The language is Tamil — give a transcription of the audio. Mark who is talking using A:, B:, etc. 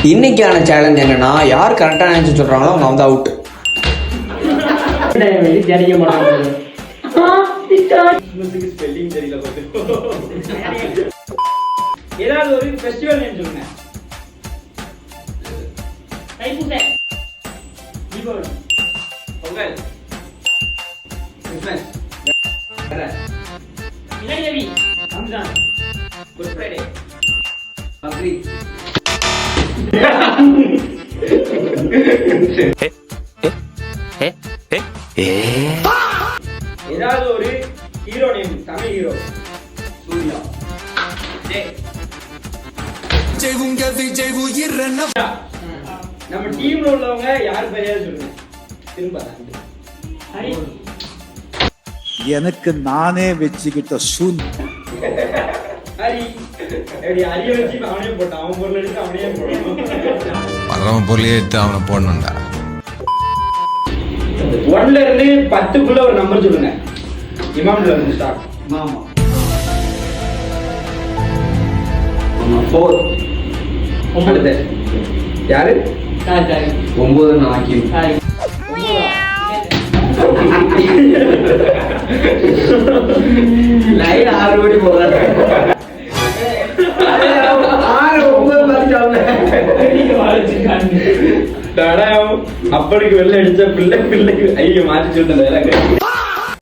A: இன்னைக்கான சேலஞ்ச் என்னன்னா, யார் கரெக்டான ஆன்சர் சொல்றாங்களோ அவங்க வந்து அவுட்.
B: ஏதாவது ஒரு ஃபெஸ்டிவல் நேம் சொல்லுங்க. தீபாவளி, பொங்கல், கிறிஸ்மஸ், இளையவி, ரம்ஜான், குட் ஃப்ரைடே, பக்ரீத். ஏதாவது ஒரு hero name, Tamil hero. Suriya. நம்ம டீம்ல உள்ளவங்க யார் பெரியாரு சொல்லுங்க. திரும்ப
C: எனக்கு நானே வச்சுக்கிட்ட சூன்
B: ஹரி. எப்படி ஹரிய வச்சு அவனே போட்டான். அவன் பொருள் எடுத்து அவனே போட்டான்.
D: அவன் பொருளையே எடுத்து அவனை போடணும்டா.
B: 1ல இருந்து 10க்குள்ள ஒரு நம்பர் சொல்லுங்க. இமாம்ல இருந்து ஸ்டார்ட்.
A: ஆமா.
B: 4. அடுத்து யாரு?
A: 9 நாக்கி. லைன் 6 கோடி போறாரு. 6 9 மாத்திட்டாங்க.
B: அப்படிக்கு வெள்ள அடிச்ச பிள்ளைக்கு ஐயோ மாத்தி சொல்லிட்டேன்.